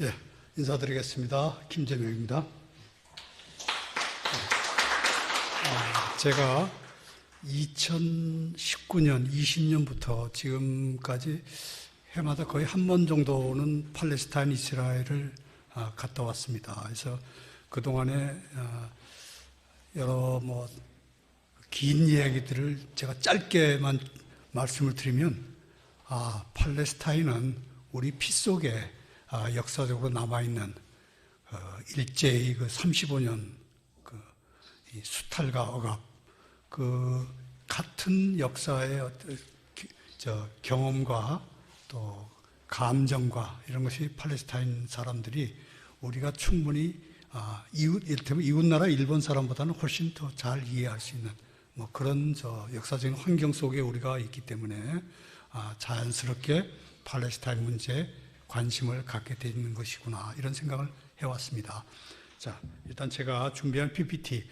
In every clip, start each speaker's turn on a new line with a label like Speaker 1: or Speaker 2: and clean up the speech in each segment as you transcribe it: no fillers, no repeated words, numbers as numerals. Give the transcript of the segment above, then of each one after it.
Speaker 1: 예, 인사드리겠습니다. 김재명입니다. 제가 2019년, 20년부터 지금까지 해마다 거의 한 번 정도는 팔레스타인, 이스라엘을 갔다 왔습니다. 그래서 그동안에 여러 긴 이야기들을 제가 짧게만 말씀을 드리면, 팔레스타인은 우리 피 속에 역사적으로 남아있는 일제히 35년 수탈과 억압, 같은 역사의 경험과 또 감정과 이런 것이 팔레스타인 사람들이 우리가 충분히 이를테면 이웃나라 일본 사람보다는 훨씬 더 잘 이해할 수 있는 그런 역사적인 환경 속에 우리가 있기 때문에 자연스럽게 팔레스타인 문제에 관심을 갖게 되는 것이구나, 이런 생각을 해왔습니다. 자, 일단 제가 준비한 PPT,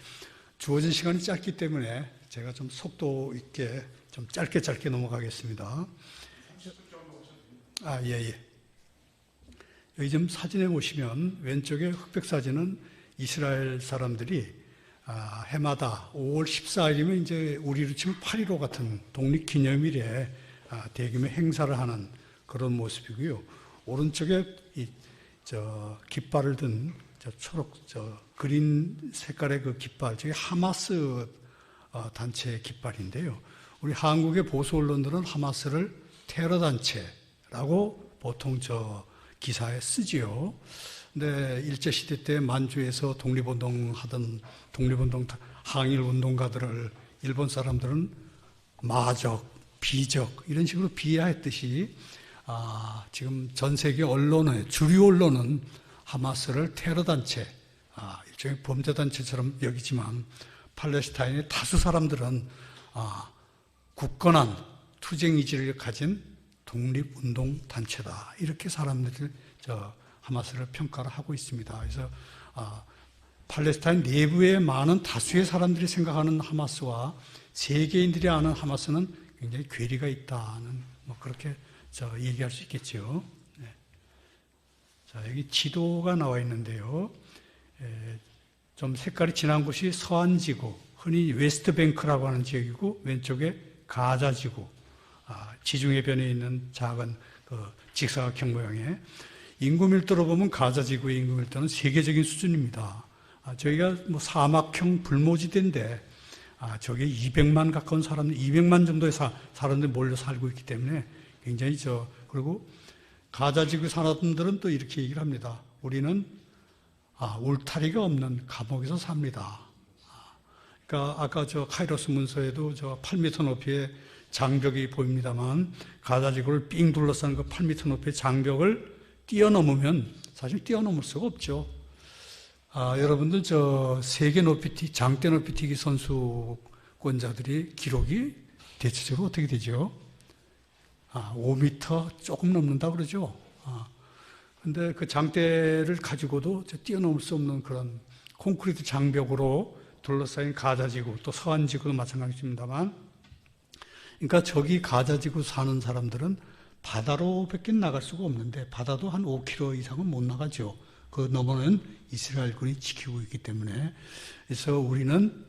Speaker 1: 주어진 시간이 짧기 때문에 제가 좀 속도 있게 좀 짧게 넘어가겠습니다. 예. 여기 좀 사진에 보시면 왼쪽에 흑백 사진은 이스라엘 사람들이 해마다 5월 14일이면 이제 우리로 치면 8.15 같은 독립기념일에 대규모 행사를 하는 그런 모습이고요. 오른쪽에 깃발을 든 초록 그린 색깔의 그 깃발, 저게 하마스 단체의 깃발인데요. 우리 한국의 보수 언론들은 하마스를 테러 단체라고 보통 기사에 쓰지요. 근데 일제시대 때 만주에서 독립운동 항일 운동가들을 일본 사람들은 마적, 비적 이런 식으로 비하했듯이 지금 전 세계 언론의 주류 언론은 하마스를 테러단체, 일종의 범죄단체처럼 여기지만 팔레스타인의 다수 사람들은 굳건한 투쟁의지를 가진 독립운동단체다, 이렇게 사람들이 하마스를 평가를 하고 있습니다. 그래서 팔레스타인 내부에 많은 다수의 사람들이 생각하는 하마스와 세계인들이 아는 하마스는 굉장히 괴리가 있다는 그렇게 얘기할 수 있겠죠. 네. 자, 여기 지도가 나와 있는데요. 좀 색깔이 진한 곳이 서안지구, 흔히 웨스트뱅크라고 하는 지역이고, 왼쪽에 가자지구, 지중해변에 있는 작은 직사각형 모양의 인구 밀도로 보면 가자지구의 인구 밀도는 세계적인 수준입니다. 저희가 사막형 불모지대인데, 저게 200만 가까운 사람들, 200만 정도의 사람들이 몰려 살고 있기 때문에 굉장히 그리고 가자지구 사람들은 또 이렇게 얘기를 합니다. 우리는 울타리가 없는 감옥에서 삽니다. 그러니까 아까 카이로스 문서에도 8m 높이의 장벽이 보입니다만, 가자지구를 삥 둘러싼 그 8m 높이의 장벽을 뛰어넘으면 사실 뛰어넘을 수가 없죠. 여러분들 세계 높이뛰기, 장대 높이뛰기 선수권자들이 기록이 대체적으로 어떻게 되죠? 5m 조금 넘는다 그러죠. 근데 그 장대를 가지고도 뛰어넘을 수 없는 그런 콘크리트 장벽으로 둘러싸인 가자지구, 또 서안지구도 마찬가지입니다만, 그러니까 저기 가자지구 사는 사람들은 바다로 밖에 나갈 수가 없는데, 바다도 한 5km 이상은 못 나가죠. 그 너머는 이스라엘군이 지키고 있기 때문에. 그래서 우리는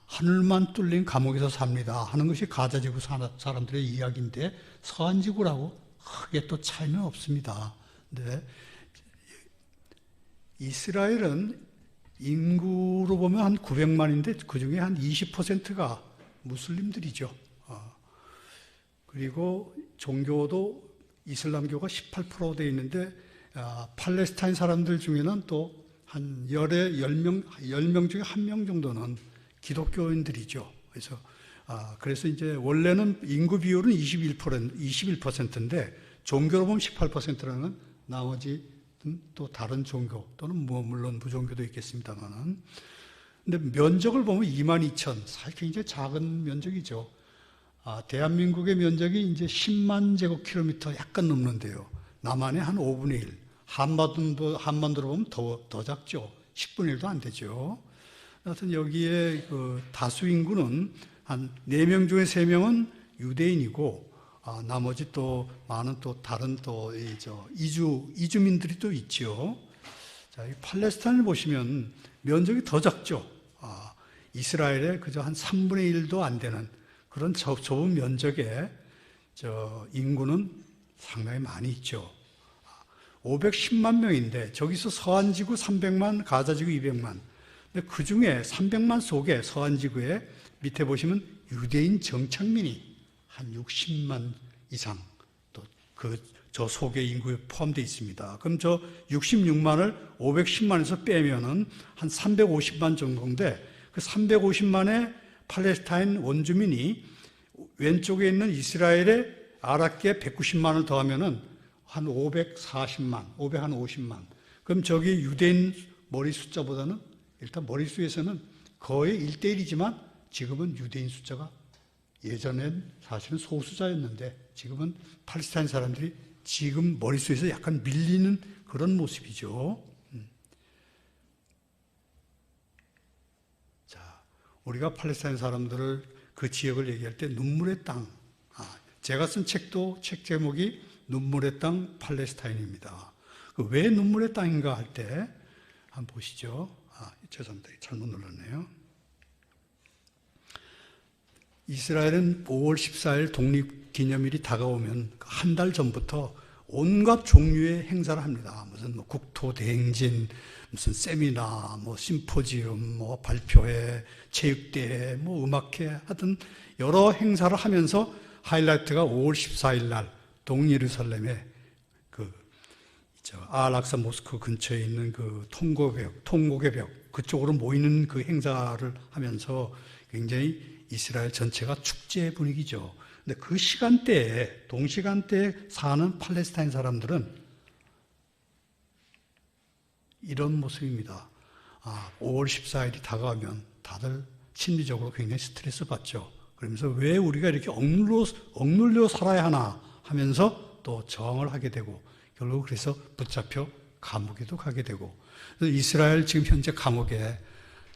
Speaker 1: 하늘만 뚫린 감옥에서 삽니다 하는 것이 가자지구 사람들의 이야기인데, 서안지구라고 크게 또 차이는 없습니다. 근데 이스라엘은 인구로 보면 한 900만인데 그 중에 한 20%가 무슬림들이죠. 그리고 종교도 이슬람교가 18% 되어 있는데, 팔레스타인 사람들 중에는 또 한 10명 중에 1명 정도는 기독교인들이죠. 그래서 이제 원래는 인구 비율은 21%인데 종교로 보면 18%라는 나머지 또 다른 종교 또는 물론 무종교도 있겠습니다만은, 근데 면적을 보면 22,000, 사실 굉장히 작은 면적이죠. 대한민국의 면적이 이제 10만 제곱킬로미터 약간 넘는데요. 남한의 한 5분의 1, 한반도로 보면 더 작죠. 10분의 1도 안 되죠. 하여튼 여기에 다수 인구는 한 4명 중에 3명은 유대인이고, 나머지 또 많은 또 다른 또 이주민들이 또 있죠. 자, 이 팔레스타인을 보시면 면적이 더 작죠. 이스라엘의 그저 한 3분의 1도 안 되는 그런 좁은 면적에 인구는 상당히 많이 있죠. 510만 명인데 저기서 서한지구 300만, 가자지구 200만. 근데 그 중에 300만 속에 서한지구에 밑에 보시면 유대인 정착민이 한 60만 이상 또 저 속에 인구에 포함되어 있습니다. 그럼 저 66만을 510만에서 빼면은 한 350만 정도인데 그 350만의 팔레스타인 원주민이 왼쪽에 있는 이스라엘의 아랍계 190만을 더하면은 한 540만, 550만. 그럼 저기 유대인 머리 숫자보다는 일단 머릿수에서는 거의 1대1이지만 지금은 유대인 숫자가 예전엔 사실은 소수자였는데 지금은 팔레스타인 사람들이 지금 머릿수에서 약간 밀리는 그런 모습이죠. 자, 우리가 팔레스타인 사람들을 그 지역을 얘기할 때 눈물의 땅. 제가 쓴 책도 책 제목이 눈물의 땅 팔레스타인입니다. 왜 눈물의 땅인가 할 때 한번 보시죠. 죄송합니다. 잘못 눌렀네요. 이스라엘은 5월 14일 독립기념일이 다가오면 한 달 전부터 온갖 종류의 행사를 합니다. 무슨 국토대행진, 무슨 세미나, 심포지움, 발표회, 체육대회, 음악회 하여튼 여러 행사를 하면서 하이라이트가 5월 14일 날 동예루살렘의 알악사 모스크 근처에 있는 통곡의 벽 그쪽으로 모이는 그 행사를 하면서 굉장히 이스라엘 전체가 축제 분위기죠. 근데 그 시간대에, 동시간대에 사는 팔레스타인 사람들은 이런 모습입니다. 5월 14일이 다가오면 다들 심리적으로 굉장히 스트레스 받죠. 그러면서 왜 우리가 이렇게 억눌려 살아야 하나 하면서 또 저항을 하게 되고 결국 그래서 붙잡혀 감옥에도 가게 되고 이스라엘 지금 현재 감옥에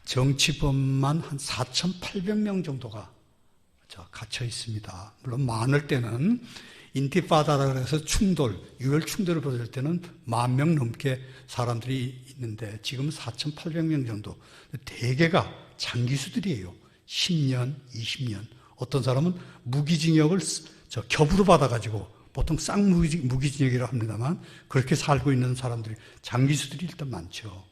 Speaker 1: 정치범만 한 4,800명 정도가 갇혀 있습니다. 물론 많을 때는 인티파다라 해서 유혈 충돌을 벌일 때는 10,000명 넘게 사람들이 있는데 지금 4,800명 정도. 대개가 장기수들이에요. 10년, 20년. 어떤 사람은 무기징역을 겹으로 받아가지고 보통 쌍무기징역이라고 합니다만 그렇게 살고 있는 사람들이 장기수들이 일단 많죠.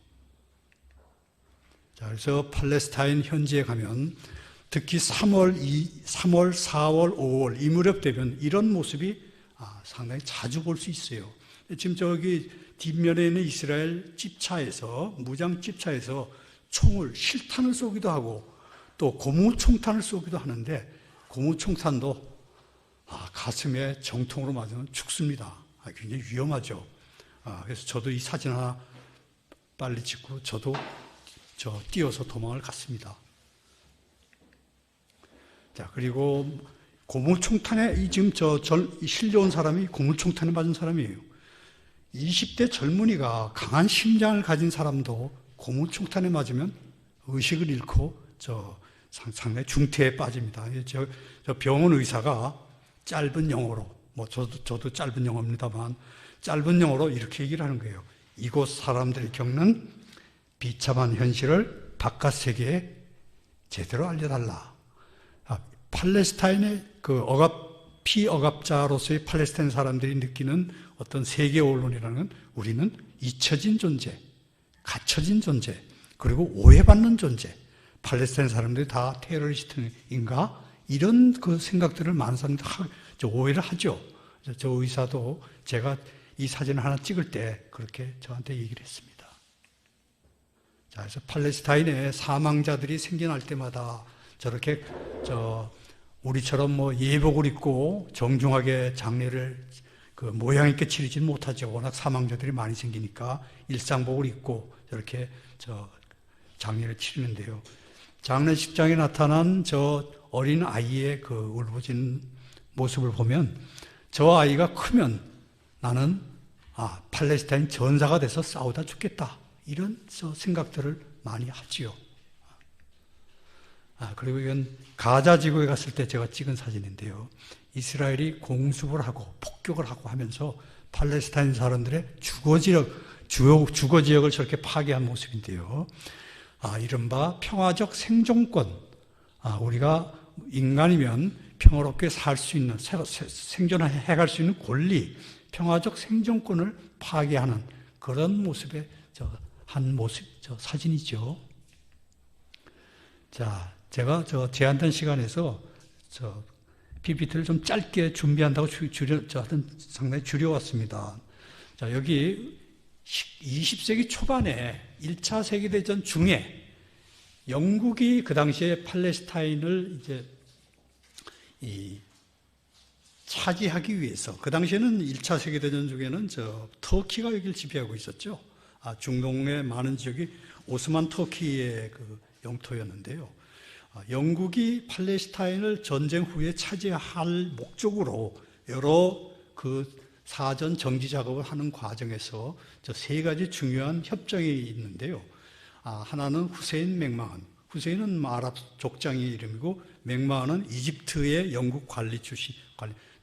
Speaker 1: 자, 그래서 팔레스타인 현지에 가면 특히 3월, 4월, 5월 이 무렵 되면 이런 모습이 상당히 자주 볼 수 있어요. 지금 저기 뒷면에 있는 이스라엘 집차에서 무장 집차에서 실탄을 쏘기도 하고 또 고무총탄을 쏘기도 하는데 고무총탄도 가슴에 정통으로 맞으면 죽습니다. 굉장히 위험하죠. 그래서 저도 이 사진 하나 빨리 찍고 저도 뛰어서 도망을 갔습니다. 자, 그리고 고무총탄에 지금 실려온 사람이 고무총탄에 맞은 사람이에요. 20대 젊은이가 강한 심장을 가진 사람도 고무총탄에 맞으면 의식을 잃고 상당히 중태에 빠집니다. 저 병원 의사가 짧은 영어로, 저도 짧은 영어입니다만, 짧은 영어로 이렇게 얘기를 하는 거예요. 이곳 사람들이 겪는 비참한 현실을 바깥 세계에 제대로 알려달라. 팔레스타인의 피억압자로서의 팔레스타인 사람들이 느끼는 어떤 세계 언론이라는 우리는 잊혀진 존재, 갇혀진 존재, 그리고 오해받는 존재. 팔레스타인 사람들이 다 테러리스트인가? 이런 생각들을 많은 사람들이 오해를 하죠. 저 의사도 제가 이 사진을 하나 찍을 때 그렇게 저한테 얘기를 했습니다. 자, 그래서 팔레스타인에 사망자들이 생겨날 때마다 저렇게 우리처럼 예복을 입고 정중하게 장례를 모양 있게 치르지는 못하죠. 워낙 사망자들이 많이 생기니까 일상복을 입고 저렇게 장례를 치르는데요. 장례식장에 나타난 저 어린 아이의 울부짖는 모습을 보면 저 아이가 크면 나는 팔레스타인 전사가 돼서 싸우다 죽겠다. 이런 생각들을 많이 하지요. 그리고 이건 가자 지구에 갔을 때 제가 찍은 사진인데요. 이스라엘이 공습을 하고 폭격을 하고 하면서 팔레스타인 사람들의 주거 지역을 저렇게 파괴한 모습인데요. 이른바 평화적 생존권. 우리가 인간이면 평화롭게 살 수 있는, 생존해갈 수 있는 권리, 평화적 생존권을 파괴하는 그런 모습의 한 모습, 사진이죠. 자, 제가 제한된 시간에서 PPT를 좀 짧게 준비한다고 상당히 줄여왔습니다. 자, 여기 20세기 초반에 1차 세계대전 중에 영국이 그 당시에 팔레스타인을 차지하기 위해서, 그 당시에는 1차 세계대전 중에는 터키가 여기를 지배하고 있었죠. 중동의 많은 지역이 오스만 터키의 그 영토였는데요. 영국이 팔레스타인을 전쟁 후에 차지할 목적으로 여러 그 사전 정지 작업을 하는 과정에서 세 가지 중요한 협정이 있는데요. 하나는 후세인 맥마흔. 후세인은 아랍 족장의 이름이고 맥마흔은 이집트의 영국 관리 출신.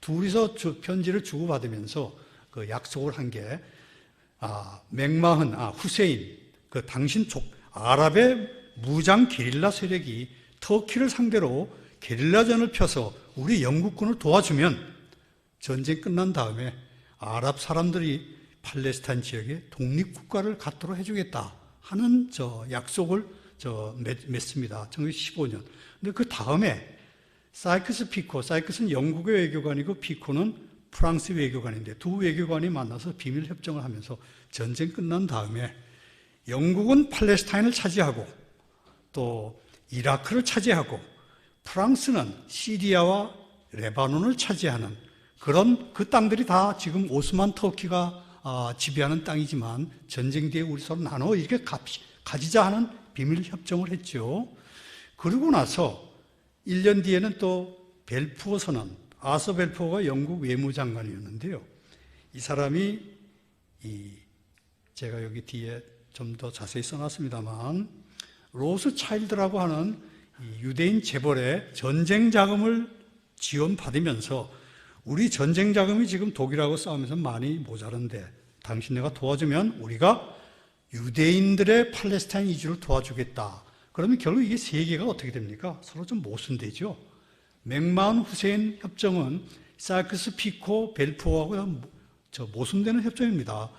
Speaker 1: 둘이서 편지를 주고받으면서 그 약속을 한 게 맥마흔, 후세인, 그 당신 아랍의 무장 게릴라 세력이 터키를 상대로 게릴라전을 펴서 우리 영국군을 도와주면 전쟁 끝난 다음에 아랍 사람들이 팔레스타인 지역에 독립국가를 갖도록 해주겠다 하는 약속을 맺습니다. 1915년. 근데 그 다음에 사이크스는 영국의 외교관이고 피코는 프랑스 외교관인데 두 외교관이 만나서 비밀 협정을 하면서 전쟁 끝난 다음에 영국은 팔레스타인을 차지하고 또 이라크를 차지하고 프랑스는 시리아와 레바논을 차지하는 그런 그 땅들이 다 지금 오스만 터키가 지배하는 땅이지만 전쟁 뒤에 우리 서로 나눠 이렇게 가지자 하는 비밀 협정을 했죠. 그러고 나서 1년 뒤에는 또 벨푸어 선언, 아서 벨푸어가 영국 외무장관이었는데요. 이 사람이 제가 여기 뒤에 좀 더 자세히 써놨습니다만 로스차일드라고 하는 유대인 재벌의 전쟁 자금을 지원받으면서 우리 전쟁 자금이 지금 독일하고 싸우면서 많이 모자른데 당신네가 도와주면 우리가 유대인들의 팔레스타인 이주를 도와주겠다. 그러면 결국 이게 세계가 어떻게 됩니까? 서로 좀 모순되죠. 맥마흔 후세인 협정은 사이크스 피코 벨푸어하고 모순되는 협정입니다.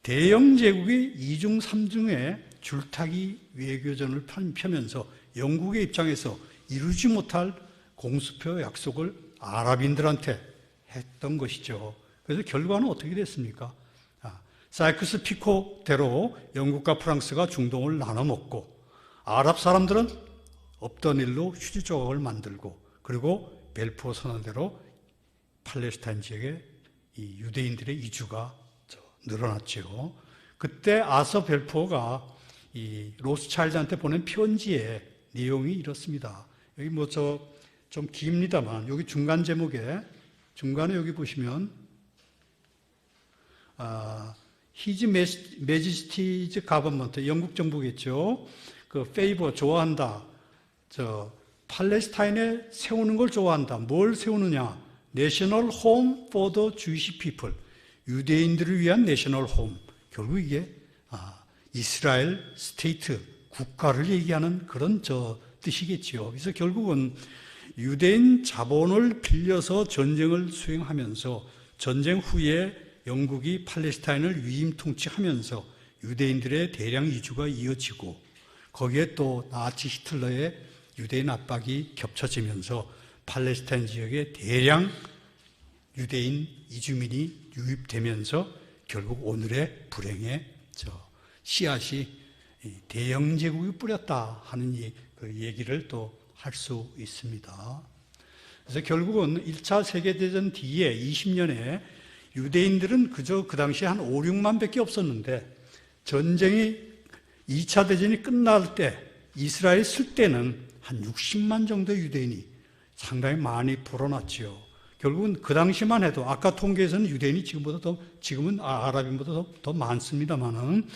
Speaker 1: 대영 제국이 2중 3중의 줄타기 외교전을 펴면서 영국의 입장에서 이루지 못할 공수표 약속을 아랍인들한테 했던 것이죠. 그래서 결과는 어떻게 됐습니까? 사이크스 피코대로 영국과 프랑스가 중동을 나눠 먹고 아랍 사람들은 없던 일로 휴지 조각을 만들고 그리고 벨푸어 선언대로 팔레스타인 지역에 이 유대인들의 이주가 늘어났죠. 그때 아서 벨푸어가 이 로스차일드한테 보낸 편지의 내용이 이렇습니다. 여기 좀 깁니다만 여기 중간 제목에 중간에 여기 보시면 His Majesty's Government 영국 정부겠죠. 그 favor 좋아한다. 팔레스타인에 세우는 걸 좋아한다. 뭘 세우느냐? National Home for the Jewish People. 유대인들을 위한 내셔널 홈. 결국 이게 이스라엘 스테이트 국가를 얘기하는 그런 뜻이겠지요. 그래서 결국은 유대인 자본을 빌려서 전쟁을 수행하면서 전쟁 후에 영국이 팔레스타인을 위임 통치하면서 유대인들의 대량 이주가 이어지고 거기에 또 나치 히틀러의 유대인 압박이 겹쳐지면서 팔레스타인 지역에 대량 유대인 이주민이 유입되면서 결국 오늘의 불행의 씨앗이 대영 제국이 뿌렸다 하는 그 얘기를 또 할 수 있습니다. 그래서 결국은 1차 세계대전 뒤에 20년에 유대인들은 그저 그 당시에 한 5, 6만 밖에 없었는데 전쟁이 2차 대전이 끝날 때 이스라엘이 쓸 때는 한 60만 정도의 유대인이 상당히 많이 불어났지요. 결국은 그 당시만 해도 아까 통계에서는 유대인이 지금은 아랍인보다 더 많습니다만은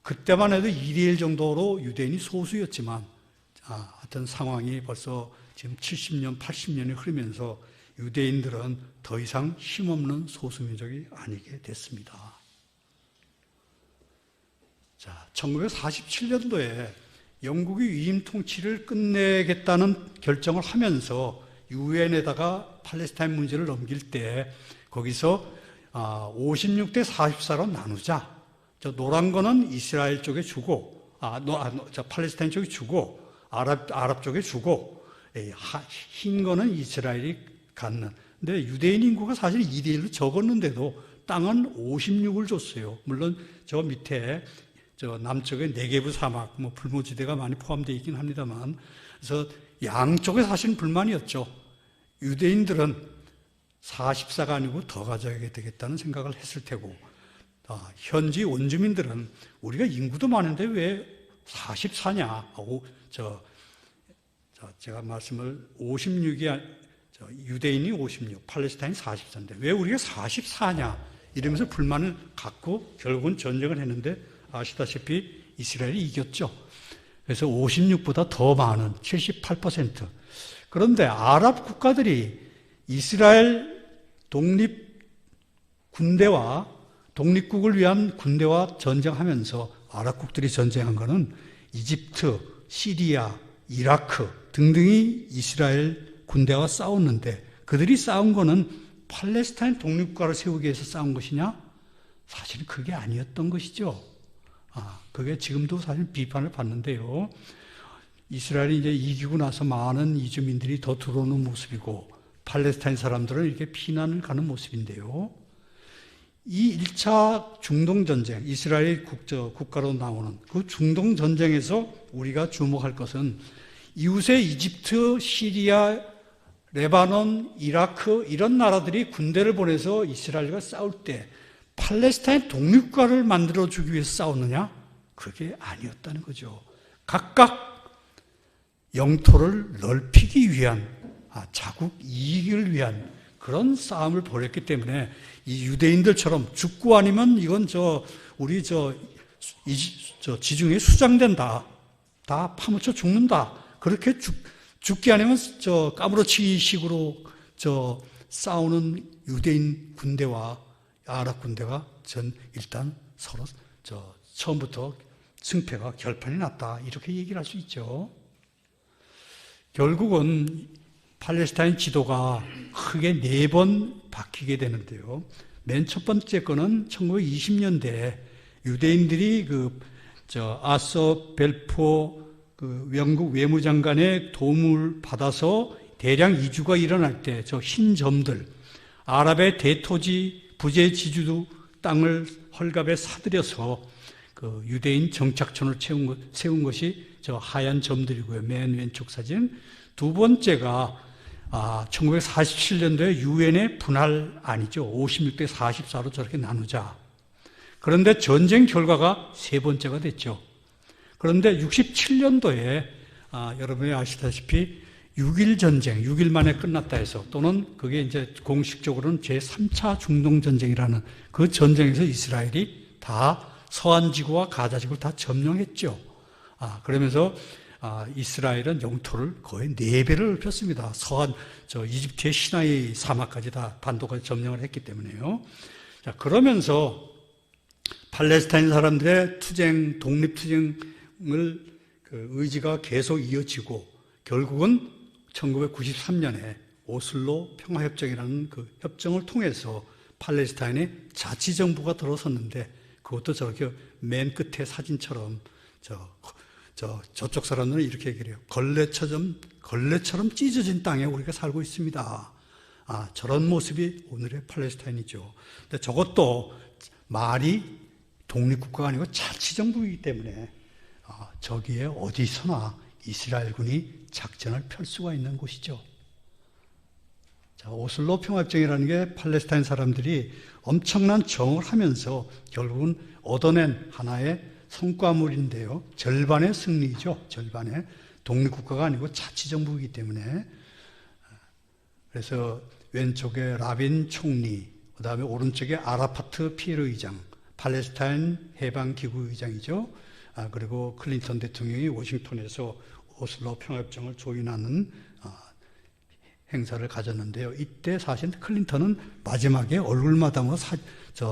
Speaker 1: 그때만 해도 2대1 정도로 유대인이 소수였지만 어떤 상황이 벌써 지금 70년, 80년이 흐르면서 유대인들은 더 이상 힘없는 소수민족이 아니게 됐습니다. 자, 1947년도에 영국이 위임 통치를 끝내겠다는 결정을 하면서 유엔에다가 팔레스타인 문제를 넘길 때 거기서 56대 44로 나누자. 저 노란 거는 이스라엘 쪽에 주고, 팔레스타인 쪽에 주고, 아랍 쪽에 주고, 흰 거는 이스라엘이 갖는. 근데 유대인 인구가 사실 2대1로 적었는데도 땅은 56을 줬어요. 물론 저 밑에 저 남쪽에 네게브 사막, 불모지대가 많이 포함되어 있긴 합니다만, 그래서 양쪽에 사실은 불만이었죠. 유대인들은 44가 아니고 더 가져야 되겠다는 생각을 했을 테고, 현지 원주민들은 우리가 인구도 많은데 왜 44냐? 제가 말씀을 56이 유대인이 56, 팔레스타인이 44인데 왜 우리가 44냐? 이러면서 불만을 갖고 결국은 전쟁을 했는데 아시다시피 이스라엘이 이겼죠. 그래서 56보다 더 많은 78%. 그런데 아랍 국가들이 이스라엘 독립국을 위한 군대와 전쟁하면서 아랍국들이 전쟁한 것은 이집트, 시리아, 이라크 등등이 이스라엘 군대와 싸웠는데 그들이 싸운 것은 팔레스타인 독립국가를 세우기 위해서 싸운 것이냐? 사실 그게 아니었던 것이죠. 그게 지금도 사실 비판을 받는데요. 이스라엘이 이제 이기고 나서 많은 이주민들이 더 들어오는 모습이고 팔레스타인 사람들은 이렇게 피난을 가는 모습인데요. 이 1차 중동전쟁, 이스라엘 국가로 나오는 그 중동전쟁에서 우리가 주목할 것은 이웃의 이집트, 시리아, 레바논, 이라크 이런 나라들이 군대를 보내서 이스라엘과 싸울 때 팔레스타인 독립국가를 만들어주기 위해서 싸웠느냐? 그게 아니었다는 거죠. 각각 영토를 넓히기 위한, 자국 이익을 위한 그런 싸움을 벌였기 때문에 이 유대인들처럼 죽고 아니면 이건 우리 지중해 수장된다. 다 파묻혀 죽는다. 그렇게 죽기 아니면 까무러치기식으로 싸우는 유대인 군대와 아랍 군대가 일단 서로 처음부터 승패가 결판이 났다. 이렇게 얘기를 할 수 있죠. 결국은 팔레스타인 지도가 크게 4번 바뀌게 되는데요. 맨 첫 번째 거는 1920년대에 유대인들이 아서 벨포 영국 외무장관의 도움을 받아서 대량 이주가 일어날 때 흰 점들, 아랍의 대토지 부재지주 땅을 헐값에 사들여서 유대인 정착촌을 세운 것이 하얀 점들이고요. 맨 왼쪽 사진. 두 번째가 1947년도에 유엔의 분할안이죠. 56대 44로 저렇게 나누자. 그런데 전쟁 결과가 세 번째가 됐죠. 그런데 67년도에 여러분이 아시다시피 6.1 전쟁, 6일 만에 끝났다 해서 또는 그게 이제 공식적으로는 제3차 중동전쟁이라는 그 전쟁에서 이스라엘이 다 서한지구와 가자지구를 다 점령했죠. 그러면서 이스라엘은 영토를 거의 4배를 넓혔습니다. 이집트의 시나이 사막까지 다 반도까지 점령을 했기 때문에요. 자, 그러면서 팔레스타인 사람들의 독립투쟁을 의지가 계속 이어지고 결국은 1993년에 오슬로 평화협정이라는 그 협정을 통해서 팔레스타인의 자치정부가 들어섰는데 그것도 저렇게 맨 끝에 사진처럼 저쪽 사람들은 이렇게 얘기해요. 걸레처럼 찢어진 땅에 우리가 살고 있습니다. 저런 모습이 오늘의 팔레스타인이죠. 근데 저것도 말이 독립국가가 아니고 자치정부이기 때문에 저기에 어디서나 이스라엘군이 작전을 펼 수가 있는 곳이죠. 자, 오슬로 평화협정이라는 게 팔레스타인 사람들이 엄청난 정을 하면서 결국은 얻어낸 하나의 성과물인데요. 절반의 승리죠. 절반의 독립국가가 아니고 자치정부이기 때문에. 그래서 왼쪽에 라빈 총리, 그 다음에 오른쪽에 아라파트 피에르 의장, 팔레스타인 해방기구 의장이죠. 그리고 클린턴 대통령이 워싱턴에서 오슬로 평화협정을 조인하는 행사를 가졌는데요. 이때 사실 클린턴은 마지막에 얼굴마담으로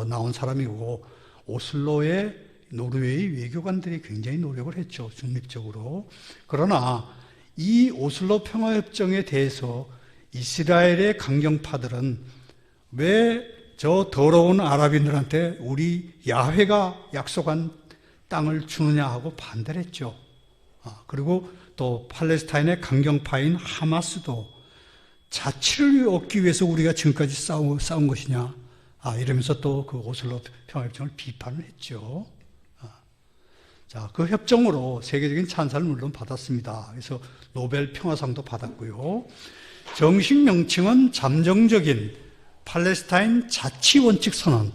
Speaker 1: 나온 사람이고, 오슬로의 노르웨이 외교관들이 굉장히 노력을 했죠. 중립적으로. 그러나 이 오슬로 평화협정에 대해서 이스라엘의 강경파들은 왜 저 더러운 아랍인들한테 우리 야훼가 약속한 땅을 주느냐 하고 반대를 했죠. 그리고 또 팔레스타인의 강경파인 하마스도 자치를 얻기 위해서 우리가 지금까지 싸운 것이냐, 이러면서 또 그 오슬로 평화협정을 비판을 했죠. 자, 그 협정으로 세계적인 찬사를 물론 받았습니다. 그래서 노벨 평화상도 받았고요. 정식 명칭은 잠정적인 팔레스타인 자치 원칙 선언.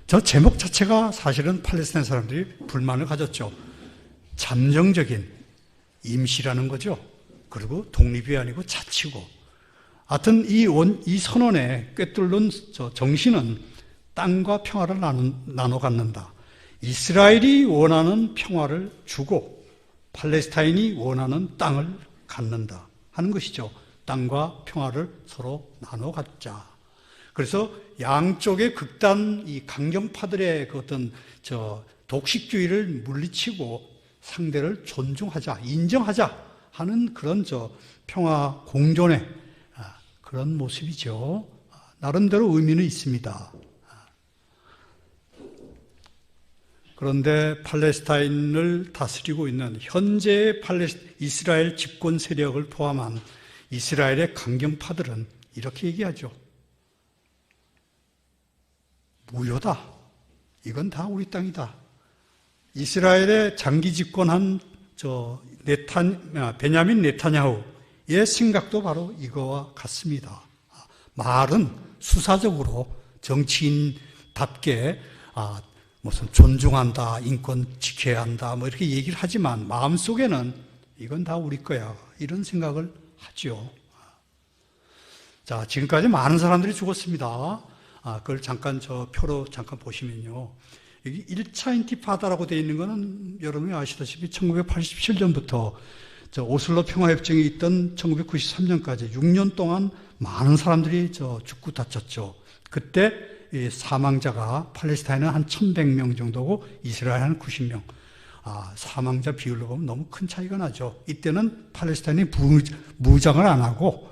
Speaker 1: 저 제목 자체가 사실은 팔레스타인 사람들이 불만을 가졌죠. 잠정적인, 임시라는 거죠. 그리고 독립이 아니고 자치고. 하여튼 이 선언에 꿰뚫는 정신은 땅과 평화를 나눠 갖는다. 이스라엘이 원하는 평화를 주고 팔레스타인이 원하는 땅을 갖는다 하는 것이죠. 땅과 평화를 서로 나눠 갖자. 그래서 양쪽의 극단 이 강경파들의 그 어떤 독식주의를 물리치고 상대를 존중하자, 인정하자 하는 그런 평화 공존의 그런 모습이죠. 나름대로 의미는 있습니다. 그런데 팔레스타인을 다스리고 있는 현재의 이스라엘 집권 세력을 포함한 이스라엘의 강경파들은 이렇게 얘기하죠. 무효다. 이건 다 우리 땅이다. 이스라엘의 장기 집권한 베냐민 네타냐후의 생각도 바로 이거와 같습니다. 말은 수사적으로 정치인답게 무슨 존중한다, 인권 지켜야 한다, 뭐 이렇게 얘기를 하지만 마음속에는 이건 다 우리 거야. 이런 생각을 하죠. 자, 지금까지 많은 사람들이 죽었습니다. 그걸 잠깐 표로 잠깐 보시면요. 여기 1차 인티파다라고 되어 있는 거는 여러분이 아시다시피 1987년부터 오슬로 평화협정이 있던 1993년까지 6년 동안 많은 사람들이 죽고 다쳤죠. 그때 사망자가 팔레스타인은 한 1,100명 정도고 이스라엘은 한 90명. 사망자 비율로 보면 너무 큰 차이가 나죠. 이때는 팔레스타인이 무장을 안 하고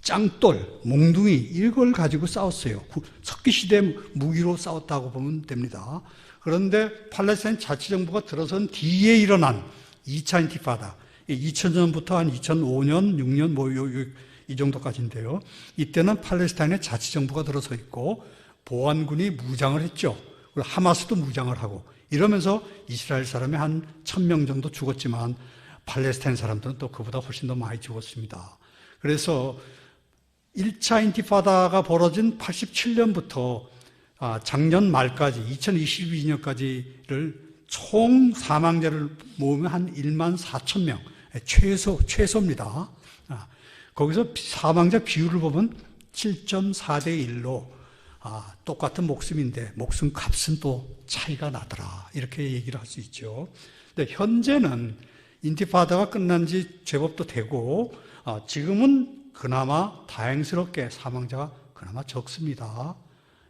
Speaker 1: 짱돌, 몽둥이 이걸 가지고 싸웠어요. 석기시대 무기로 싸웠다고 보면 됩니다. 그런데 팔레스타인 자치정부가 들어선 뒤에 일어난 2차 인티파다. 2000년부터 한 2005년, 6년 이 정도까지인데요. 이때는 팔레스타인의 자치정부가 들어서 있고 보안군이 무장을 했죠. 그리고 하마스도 무장을 하고 이러면서 이스라엘 사람이 한 1,000명 정도 죽었지만 팔레스타인 사람들은 또 그보다 훨씬 더 많이 죽었습니다. 그래서 1차 인티파다가 벌어진 87년부터 작년 말까지 2022년까지를 총 사망자를 모으면 한 1만 4천 명, 최소입니다. 거기서 사망자 비율을 보면 7.4대 1로 똑같은 목숨인데 목숨 값은 또 차이가 나더라. 이렇게 얘기를 할 수 있죠. 근데 현재는 인티파다가 끝난 지 제법 또 되고 지금은 그나마 다행스럽게 사망자가 그나마 적습니다.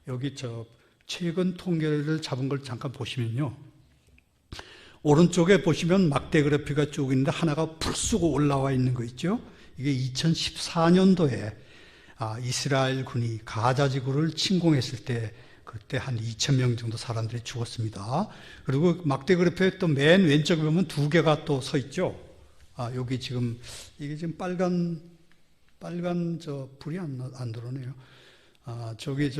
Speaker 1: 여기 최근 통계를 잡은 걸 잠깐 보시면요. 오른쪽에 보시면 막대 그래프가 쭉 있는데 하나가 불 쏘고 올라와 있는 거 있죠. 이게 2014년도에 이스라엘 군이 가자 지구를 침공했을 때 그때 한 2,000명 정도 사람들이 죽었습니다. 그리고 막대 그래프의 또 맨 왼쪽에 보면 두 개가 또 서 있죠. 여기 지금 이게 지금 빨간 불이 안 들어오네요. 저기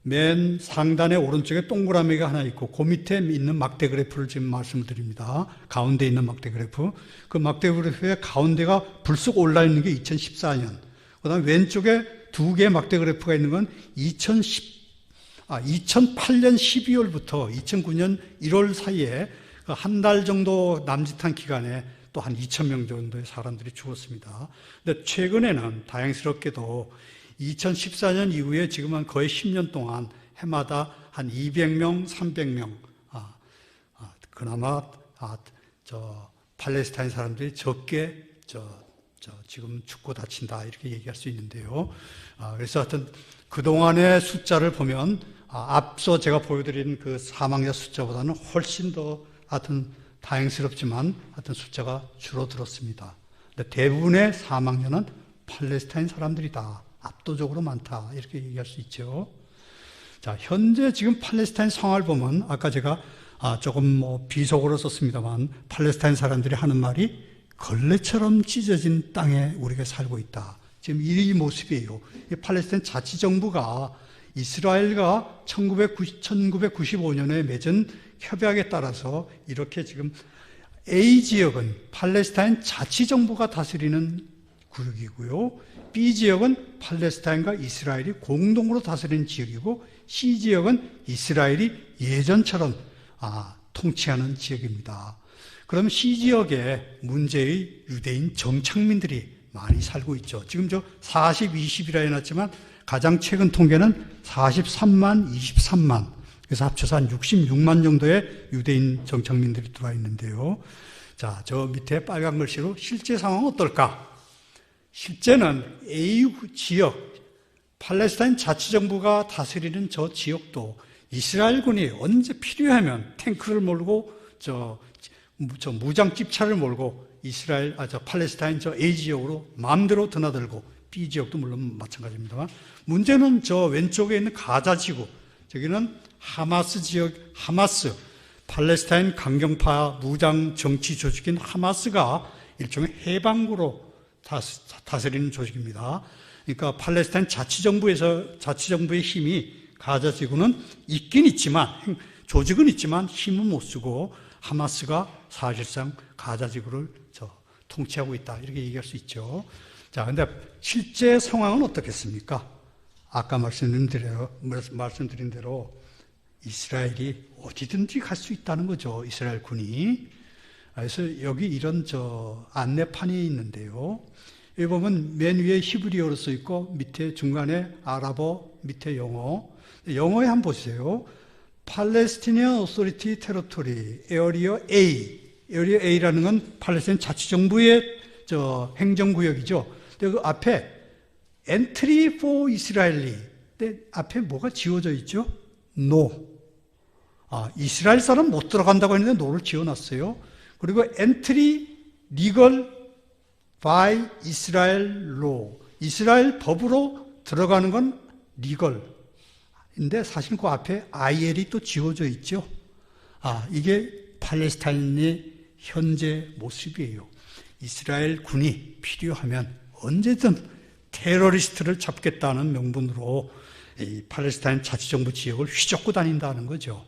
Speaker 1: 맨 상단의 오른쪽에 동그라미가 하나 있고 그 밑에 있는 막대 그래프를 지금 말씀드립니다. 가운데 있는 막대 그래프. 그 막대 그래프의 가운데가 불쑥 올라 있는 게 2014년. 그다음에 왼쪽에 두 개의 막대 그래프가 있는 건 2008년 12월부터 2009년 1월 사이에 한 달 정도 남짓한 기간에 또 한 2,000명 정도의 사람들이 죽었습니다. 근데 최근에는 다행스럽게도 2014년 이후에 지금 한 거의 10년 동안 해마다 한 200명, 300명, 그나마 팔레스타인 사람들이 적게 지금 죽고 다친다 이렇게 얘기할 수 있는데요. 그래서 하여튼 그동안의 숫자를 보면 앞서 제가 보여드린 그 사망자 숫자보다는 훨씬 더 하여튼 다행스럽지만 하여튼 숫자가 줄어들었습니다. 근데 대부분의 사망자는 팔레스타인 사람들이다. 압도적으로 많다. 이렇게 얘기할 수 있죠. 자, 현재 지금 팔레스타인 상황을 보면 아까 제가 조금 비속어로 썼습니다만 팔레스타인 사람들이 하는 말이 걸레처럼 찢어진 땅에 우리가 살고 있다. 지금 이 모습이에요. 이 팔레스타인 자치정부가 이스라엘과 1995년에 맺은 협약에 따라서 이렇게 지금 A 지역은 팔레스타인 자치정부가 다스리는 구역이고요. B 지역은 팔레스타인과 이스라엘이 공동으로 다스리는 지역이고 C 지역은 이스라엘이 예전처럼 통치하는 지역입니다. 그럼 C 지역에 문제의 유대인 정착민들이 많이 살고 있죠. 지금 40, 20이라 해놨지만 가장 최근 통계는 43만, 23만. 그래서 합쳐서 한 66만 정도의 유대인 정착민들이 들어와 있는데요. 자, 저 밑에 빨간 글씨로 실제 상황은 어떨까? 실제는 A 지역, 팔레스타인 자치정부가 다스리는 저 지역도 이스라엘군이 언제 필요하면 탱크를 몰고 무장 집차를 몰고 팔레스타인 A 지역으로 마음대로 드나들고 B 지역도 물론 마찬가지입니다만 문제는 저 왼쪽에 있는 가자 지구, 저기는 하마스 지역, 하마스, 팔레스타인 강경파 무장 정치 조직인 하마스가 일종의 해방구로 다스리는 조직입니다. 그러니까 팔레스타인 자치정부의 힘이 가자 지구는 있긴 있지만, 조직은 있지만 힘은 못 쓰고 하마스가 사실상 가자 지구를 통치하고 있다. 이렇게 얘기할 수 있죠. 자, 근데 실제 상황은 어떻겠습니까? 아까 말씀드린 대로 이스라엘이 어디든지 갈 수 있다는 거죠. 이스라엘 군이. 그래서 여기 이런 안내판이 있는데요. 여기 보면 맨 위에 히브리어로 써 있고 밑에 중간에 아랍어, 밑에 영어. 영어에 한번 보세요. Palestinian Authority Territory, Area A. Area A라는 건 팔레스타인 자치정부의 행정구역이죠. 근데 그 앞에 Entry for Israeli. 근데 앞에 뭐가 지워져 있죠? No. 이스라엘 사람 못 들어간다고 했는데 no를 지어놨어요. 그리고 Entry Legal by Israel Law. 이스라엘 법으로 들어가는 건 legal. 인데 사실 그 앞에 IL이 또 지워져 있죠. 이게 팔레스타인의 현재 모습이에요. 이스라엘 군이 필요하면 언제든 테러리스트를 잡겠다는 명분으로 이 팔레스타인 자치정부 지역을 휘젓고 다닌다는 거죠.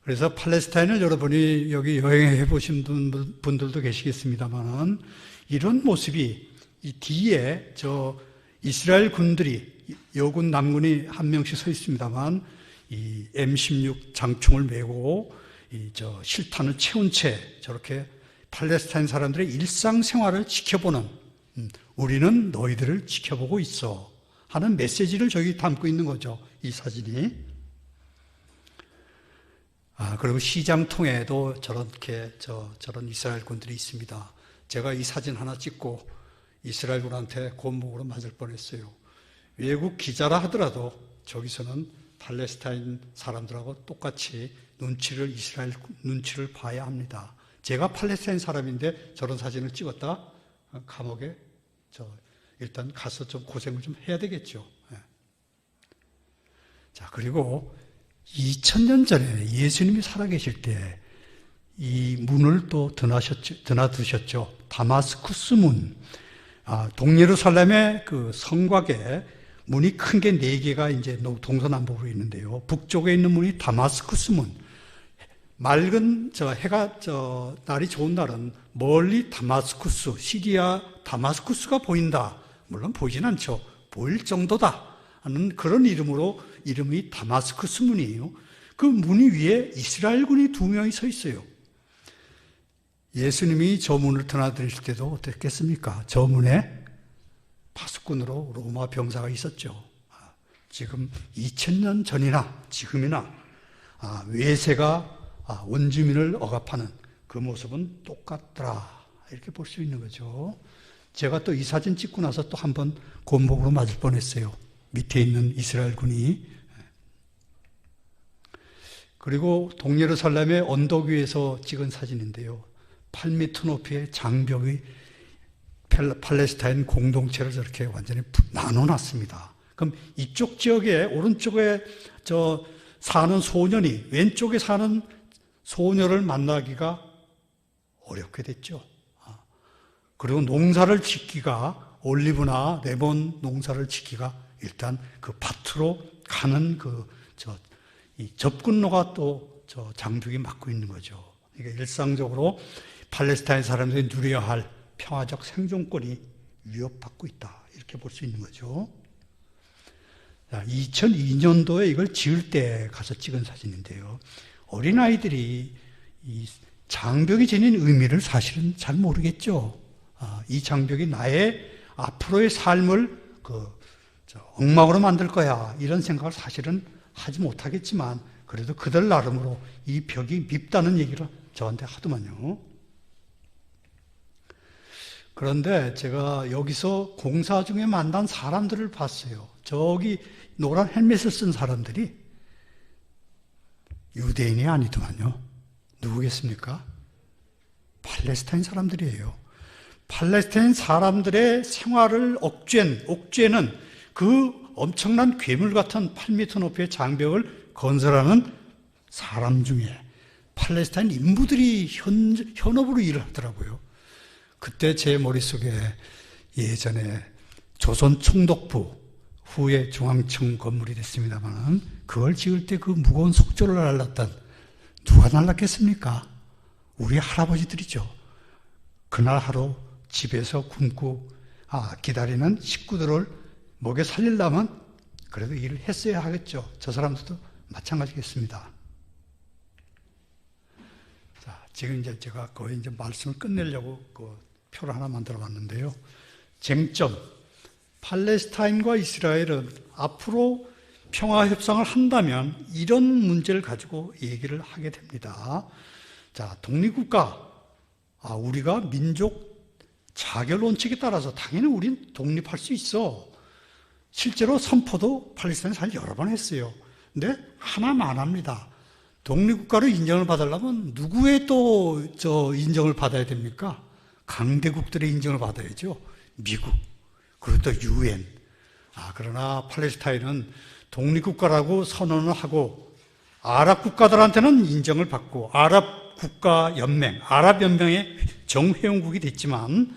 Speaker 1: 그래서 팔레스타인을 여러분이 여기 여행해 보신 분들도 계시겠습니다만 이런 모습이 이 뒤에 이스라엘 군들이 여군 남군이 한 명씩 서 있습니다만 이 M16 장총을 메고 실탄을 채운 채 저렇게 팔레스타인 사람들의 일상생활을 지켜보는 우리는 너희들을 지켜보고 있어 하는 메시지를 저기 담고 있는 거죠. 이 사진이. 그리고 시장통에도 저런 이스라엘 군들이 있습니다. 제가 이 사진 하나 찍고 이스라엘 군한테 곤목으로 맞을 뻔했어요. 외국 기자라 하더라도 저기서는 팔레스타인 사람들하고 똑같이 이스라엘 눈치를 봐야 합니다. 제가 팔레스타인 사람인데 저런 사진을 찍었다? 감옥에 일단 가서 좀 고생을 좀 해야 되겠죠. 자, 그리고 2000년 전에 예수님이 살아계실 때 이 문을 또 드나드셨죠. 다마스쿠스 문. 동예루살렘의 그 성곽에 문이 큰 게 4개가 이제 동서남북으로 있는데요. 북쪽에 있는 문이 다마스쿠스 문. 맑은 날이 좋은 날은 멀리 다마스쿠스, 시리아 다마스쿠스가 보인다. 물론 보이진 않죠. 보일 정도다 하는 그런 이름이 다마스쿠스 문이에요. 그 문 위에 이스라엘 군이 2명이 서 있어요. 예수님이 저 문을 드나드실 때도 어땠겠습니까? 저 문에 파수꾼으로 로마 병사가 있었죠. 지금 2000년 전이나 지금이나 외세가 원주민을 억압하는 그 모습은 똑같더라. 이렇게 볼 수 있는 거죠. 제가 또 이 사진 찍고 나서 또 한 번 곤봉으로 맞을 뻔했어요. 밑에 있는 이스라엘 군이. 그리고 동예루살렘의 언덕 위에서 찍은 사진인데요. 8m 높이의 장벽이 팔레스타인 공동체를 저렇게 완전히 나눠놨습니다. 그럼 이쪽 지역에 오른쪽에 사는 소년이 왼쪽에 사는 소녀를 만나기가 어렵게 됐죠. 그리고 농사를 짓기가 올리브나 레몬 농사를 짓기가 일단 그 밭으로 가는 이 접근로가 또 장벽이 막고 있는 거죠. 그러니까 일상적으로 팔레스타인 사람들이 누려야 할 평화적 생존권이 위협받고 있다. 이렇게 볼 수 있는 거죠. 2002년도에 이걸 지을 때 가서 찍은 사진인데요. 어린아이들이 이 장벽이 지닌 의미를 사실은 잘 모르겠죠. 이 장벽이 나의 앞으로의 삶을 엉망으로 만들 거야. 이런 생각을 사실은 하지 못하겠지만 그래도 그들 나름으로 이 벽이 밉다는 얘기를 저한테 하더만요. 그런데 제가 여기서 공사 중에 만난 사람들을 봤어요. 저기 노란 헬멧을 쓴 사람들이 유대인이 아니더만요. 누구겠습니까? 팔레스타인 사람들이에요. 팔레스타인 사람들의 생활을 옥죄는 그 엄청난 괴물 같은 8m 높이의 장벽을 건설하는 사람 중에 팔레스타인 인부들이 현업으로 일을 하더라고요. 그때 제 머릿속에 예전에 조선 총독부 후에 중앙청 건물이 됐습니다만 그걸 지을 때 그 무거운 속조를 날랐던 누가 날랐겠습니까? 우리 할아버지들이죠. 그날 하루 집에서 굶고 기다리는 식구들을 먹여 살리려면 그래도 일을 했어야 하겠죠. 저 사람들도 마찬가지겠습니다. 자, 지금 이제 제가 거의 이제 말씀을 끝내려고 그 표를 하나 만들어 봤는데요. 쟁점. 팔레스타인과 이스라엘은 앞으로 평화 협상을 한다면 이런 문제를 가지고 얘기를 하게 됩니다. 자, 독립국가. 우리가 민족 자결 원칙에 따라서 당연히 우린 독립할 수 있어. 실제로 선포도 팔레스타인이 사실 여러 번 했어요. 근데 하나만 합니다. 독립국가로 인정을 받으려면 누구의 또 인정을 받아야 됩니까? 강대국들의 인정을 받아야죠. 미국, 그리고 또 UN. 그러나 팔레스타인은 독립국가라고 선언을 하고 아랍 국가들한테는 인정을 받고 아랍연맹의 정회원국이 됐지만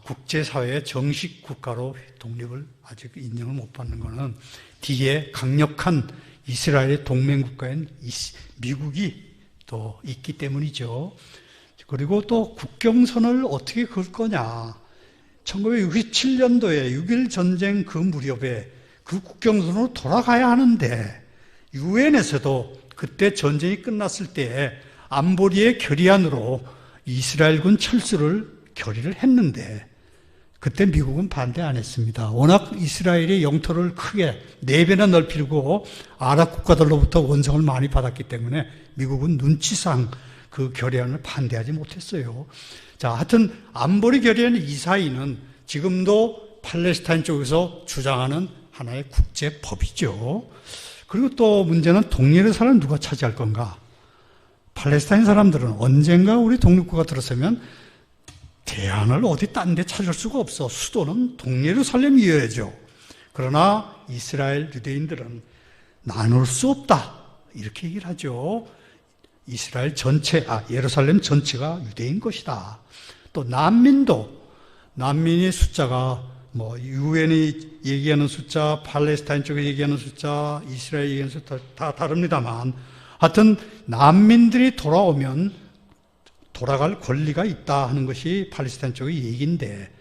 Speaker 1: 국제사회의 정식 국가로 독립을 아직 인정을 못 받는 것은 뒤에 강력한 이스라엘의 동맹국가인 미국이 또 있기 때문이죠. 그리고 또 국경선을 어떻게 그을 거냐. 1967년도에 6.1 전쟁 그 무렵에 그 국경선으로 돌아가야 하는데 유엔에서도 그때 전쟁이 끝났을 때 안보리의 결의안으로 이스라엘군 철수를 결의를 했는데 그때 미국은 반대 안 했습니다. 워낙 이스라엘의 영토를 크게 4배나 넓히고 아랍 국가들로부터 원성을 많이 받았기 때문에 미국은 눈치상 그 결의안을 반대하지 못했어요. 자, 하여튼 안보리 결의안 이사이는 지금도 팔레스타인 쪽에서 주장하는 하나의 국제법이죠. 그리고 또 문제는 동예루살렘 누가 차지할 건가? 팔레스타인 사람들은 언젠가 우리 독립국가 들어서면 대안을 어디 딴 데 찾을 수가 없어. 수도는 동예루살렘이어야죠. 그러나 이스라엘 유대인들은 나눌 수 없다. 이렇게 얘기를 하죠. 이스라엘 전체, 예루살렘 전체가 유대인 것이다. 또 난민의 숫자가 유엔이 얘기하는 숫자, 팔레스타인 쪽에 얘기하는 숫자, 이스라엘 얘기하는 숫자 다 다릅니다만 하여튼 난민들이 돌아오면 돌아갈 권리가 있다 하는 것이 팔레스타인 쪽의 얘기인데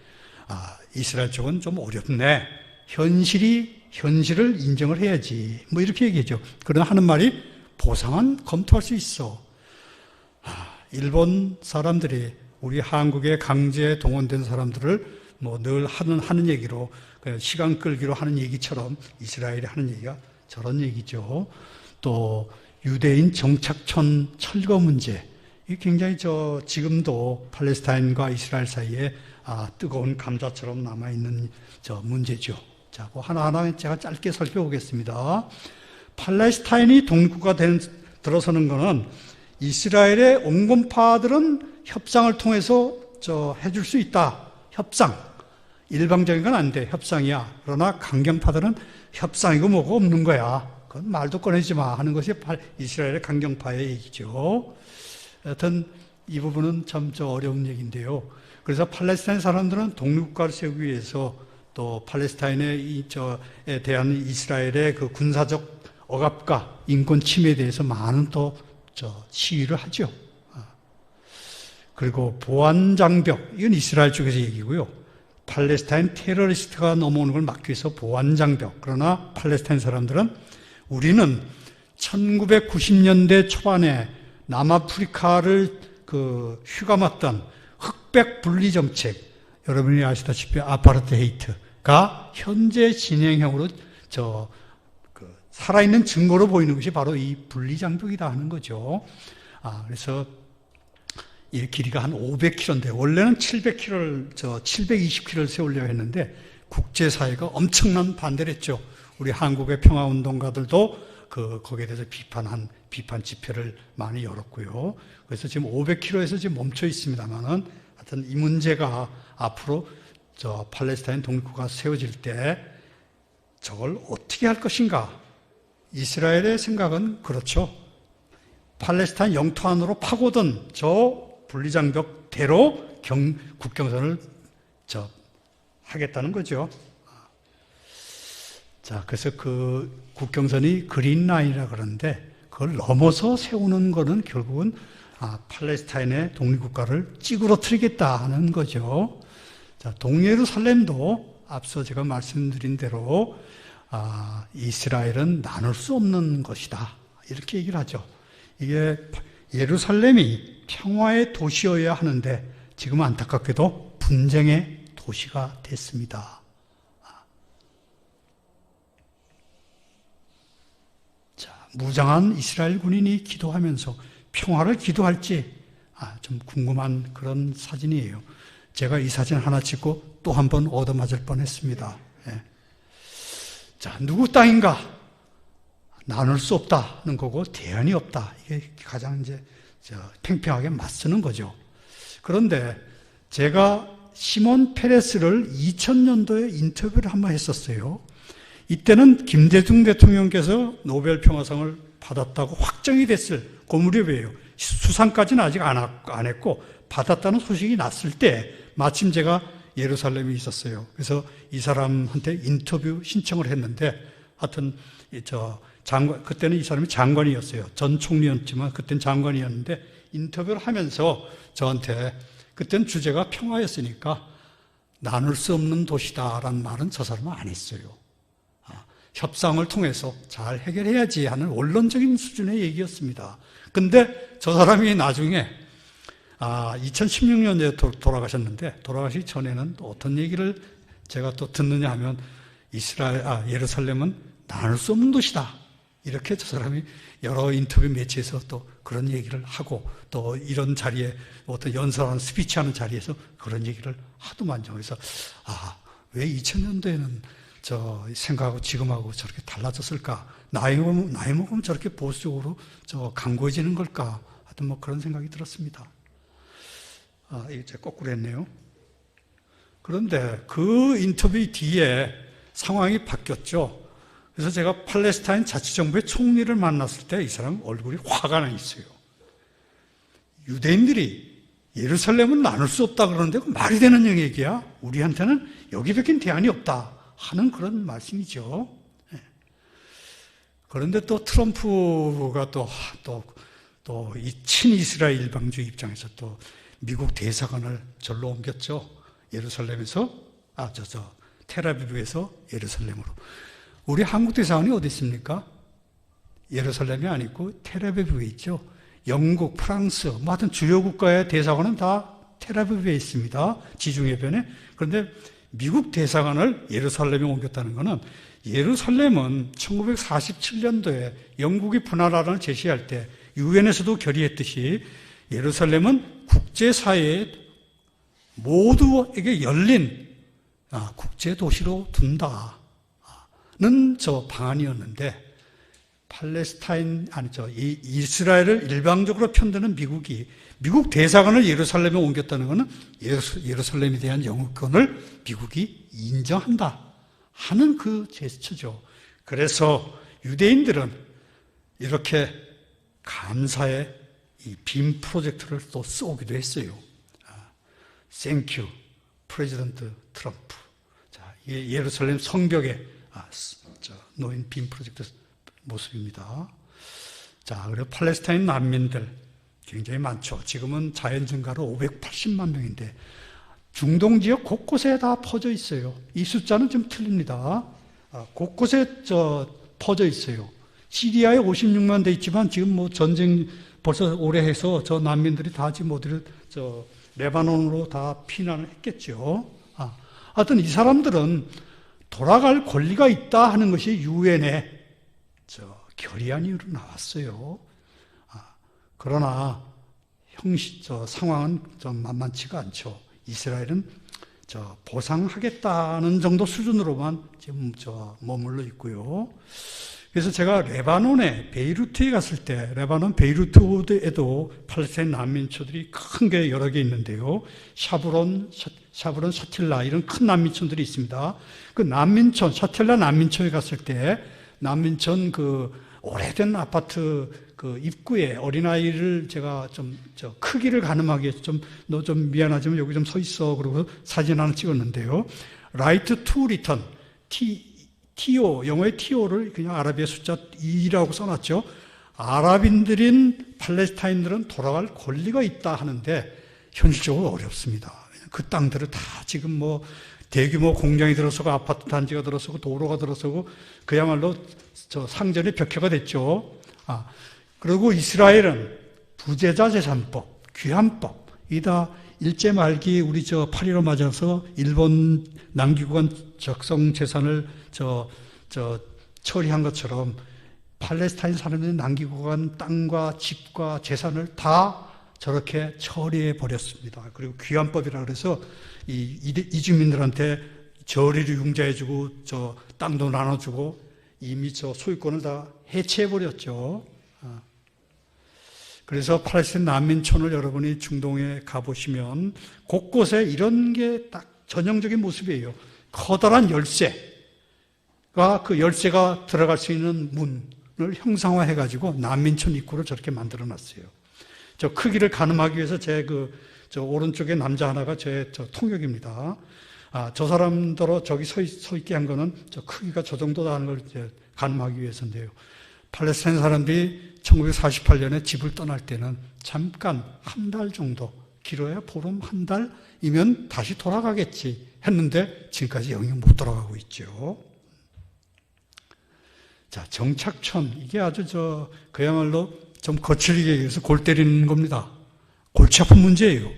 Speaker 1: 이스라엘 쪽은 좀 어렵네. 현실을 인정을 해야지. 이렇게 얘기하죠. 그러나 하는 말이 보상은 검토할 수 있어. 일본 사람들이 우리 한국에 강제 동원된 사람들을 늘 하는 얘기로 그냥 시간 끌기로 하는 얘기처럼 이스라엘이 하는 얘기가 저런 얘기죠. 또 유대인 정착촌 철거 문제, 이 굉장히 지금도 팔레스타인과 이스라엘 사이에 뜨거운 감자처럼 남아있는 문제죠. 자, 그 하나하나 제가 짧게 살펴보겠습니다. 팔레스타인이 독립국가 들어서는 것은 이스라엘의 온건파들은 협상을 통해서 해줄 수 있다. 협상. 일방적인 건 안 돼. 협상이야. 그러나 강경파들은 협상이고 뭐고 없는 거야. 그건 말도 꺼내지 마 하는 것이 이스라엘의 강경파의 얘기죠. 여튼 이 부분은 참 어려운 얘기인데요. 그래서 팔레스타인 사람들은 독립국가를 세우기 위해서 또 팔레스타인에 대한 이스라엘의 그 군사적 억압과 인권 침해에 대해서 많은 또 시위를 하죠. 그리고 보안장벽, 이건 이스라엘 쪽에서 얘기고요. 팔레스타인 테러리스트가 넘어오는 걸 막기 위해서 보안장벽. 그러나 팔레스타인 사람들은 우리는 1990년대 초반에 남아프리카를 휘감았던 흑백 분리 정책, 여러분이 아시다시피 아파르테헤이트가 현재 진행형으로 살아있는 증거로 보이는 것이 바로 이 분리장벽이다 하는 거죠. 그래서 이 길이가 한 500km인데 원래는 700km를 720km를 세우려고 했는데 국제사회가 엄청난 반대를 했죠. 우리 한국의 평화운동가들도 거기에 대해서 비판 집회를 많이 열었고요. 그래서 지금 500km에서 지금 멈춰 있습니다만은 하여튼 이 문제가 앞으로 팔레스타인 독립국가 세워질 때 저걸 어떻게 할 것인가? 이스라엘의 생각은 그렇죠. 팔레스타인 영토 안으로 파고든 분리장벽대로 국경선을 하겠다는 거죠. 자, 그래서 그 국경선이 그린라인이라 그러는데 그걸 넘어서 세우는 거는 결국은 팔레스타인의 독립국가를 찌그러뜨리겠다 하는 거죠. 자, 동예루살렘도 앞서 제가 말씀드린 대로 이스라엘은 나눌 수 없는 것이다. 이렇게 얘기를 하죠. 이게 예루살렘이 평화의 도시여야 하는데 지금 안타깝게도 분쟁의 도시가 됐습니다. 자, 무장한 이스라엘 군인이 기도하면서 평화를 기도할지 좀 궁금한 그런 사진이에요. 제가 이 사진 하나 찍고 또 한 번 얻어맞을 뻔했습니다. 예. 자, 누구 땅인가? 나눌 수 없다는 거고 대안이 없다. 이게 가장 팽팽하게 맞서는 거죠. 그런데 제가 시몬 페레스를 2000년도에 인터뷰를 한번 했었어요. 이때는 김대중 대통령께서 노벨 평화상을 받았다고 확정이 됐을 그 무렵이에요. 수상까지는 아직 안 했고 받았다는 소식이 났을 때 마침 제가 예루살렘에 있었어요. 그래서 이 사람한테 인터뷰 신청을 했는데 하여튼 그때는 이 사람이 장관이었어요. 전 총리였지만 그때는 장관이었는데 인터뷰를 하면서 저한테 그때는 주제가 평화였으니까 나눌 수 없는 도시다라는 말은 저 사람은 안 했어요. 협상을 통해서 잘 해결해야지 하는 원론적인 수준의 얘기였습니다. 근데 저 사람이 나중에 2016년에 돌아가셨는데 돌아가시기 전에는 또 어떤 얘기를 제가 또 듣느냐 하면 예루살렘은 나눌 수 없는 도시다. 이렇게 저 사람이 여러 인터뷰 매체에서 또 그런 얘기를 하고 또 이런 자리에 어떤 연설하는 스피치하는 자리에서 그런 얘기를 하도 많죠. 그래서 왜 2000년도에는 생각하고 지금하고 저렇게 달라졌을까? 나이 먹으면 저렇게 보수적으로 강고해지는 걸까? 하여튼 뭐 그런 생각이 들었습니다. 이제 거꾸로 했네요. 그런데 그 인터뷰 뒤에 상황이 바뀌었죠. 그래서 제가 팔레스타인 자치정부의 총리를 만났을 때 이 사람 얼굴이 화가 나 있어요. 유대인들이 예루살렘은 나눌 수 없다 그러는데 말이 되는 얘기야. 우리한테는 여기밖에 대안이 없다 하는 그런 말씀이죠. 그런데 또 트럼프가 또 이 친이스라엘 일방주의 입장에서 또 미국 대사관을 절로 옮겼죠. 예루살렘에서 텔아비브에서 예루살렘으로. 우리 한국 대사관이 어디 있습니까? 예루살렘이 아니고 텔아비브에 있죠. 영국, 프랑스, 하여튼 주요 국가의 대사관은 다 텔아비브에 있습니다. 지중해변에. 그런데 미국 대사관을 예루살렘에 옮겼다는 것은 예루살렘은 1947년도에 영국이 분할하라는 제시할 때 유엔에서도 결의했듯이 예루살렘은 국제사회에 모두에게 열린 국제도시로 둔다는 저 방안이었는데 이스라엘을 일방적으로 편드는 미국 대사관을 예루살렘에 옮겼다는 것은 예루살렘에 대한 영유권을 미국이 인정한다 하는 그 제스처죠. 그래서 유대인들은 이렇게 감사의 이 빔 프로젝트를 또 쏘기도 했어요. Thank you, 프레지던트 트럼프. 자, 예루살렘 성벽에 놓인 빔 프로젝트 모습입니다. 자, 그리고 팔레스타인 난민들 굉장히 많죠. 지금은 자연 증가로 580만 명인데 중동 지역 곳곳에 다 퍼져 있어요. 이 숫자는 좀 틀립니다. 곳곳에 퍼져 있어요. 시리아에 56만 돼 있지만 지금 뭐 전쟁 벌써 오래 해서 저 난민들이 다 지금 어디를 레바논으로 다 피난을 했겠죠. 하여튼 이 사람들은 돌아갈 권리가 있다 하는 것이 유엔의 결의안으로 나왔어요. 그러나 상황은 좀 만만치가 않죠. 이스라엘은 보상하겠다는 정도 수준으로만 지금 머물러 있고요. 그래서 제가 레바논에 베이루트에 갔을 때 레바논 베이루트에도 팔레스타인 난민촌들이 큰 게 여러 개 있는데요. 샤브론, 샤틸라 이런 큰 난민촌들이 있습니다. 그 난민촌, 샤틸라 난민촌에 갔을 때 난민촌 그 오래된 아파트 그 입구에 어린아이를 제가 크기를 가늠하기 위해서 너 좀 미안하지만 여기 좀 서 있어. 그러고 사진 하나 찍었는데요. Right to return. TO, 영어의 TO를 그냥 아라비아 숫자 2라고 써놨죠. 아랍인들인 팔레스타인들은 돌아갈 권리가 있다 하는데 현실적으로 어렵습니다. 그 땅들을 다 지금 뭐 대규모 공장이 들어서고 아파트 단지가 들어서고 도로가 들어서고 그야말로 상전의 벽해가 됐죠. 그리고 이스라엘은 부재자 재산법, 귀환법, 이다 일제 말기 우리 8.15 맞아서 일본 남기구간 적성 재산을 처리한 것처럼 팔레스타인 사람들의 남기구간 땅과 집과 재산을 다 저렇게 처리해 버렸습니다. 그리고 귀환법이라 그래서 이주민들한테 저리를 융자해주고 땅도 나눠주고 이미 소유권을 다 해체해 버렸죠. 그래서 팔레스타인 난민촌을 여러분이 중동에 가보시면 곳곳에 이런 게 딱 전형적인 모습이에요. 커다란 열쇠가 그 열쇠가 들어갈 수 있는 문을 형상화해가지고 난민촌 입구를 저렇게 만들어놨어요. 저 크기를 가늠하기 위해서 저 오른쪽에 남자 하나가 저 통역입니다. 저 사람들로 저기 서 있게 한 거는 저 크기가 저 정도다 하는 걸 이제 가늠하기 위해서인데요. 팔레스타인 사람들이 1948년에 집을 떠날 때는 잠깐 한 달 정도, 길어야 보름 한 달이면 다시 돌아가겠지 했는데 지금까지 영영 못 돌아가고 있죠. 자, 정착촌. 이게 아주 그야말로 좀 거칠게 얘기해서 골 때리는 겁니다. 골치 아픈 문제예요.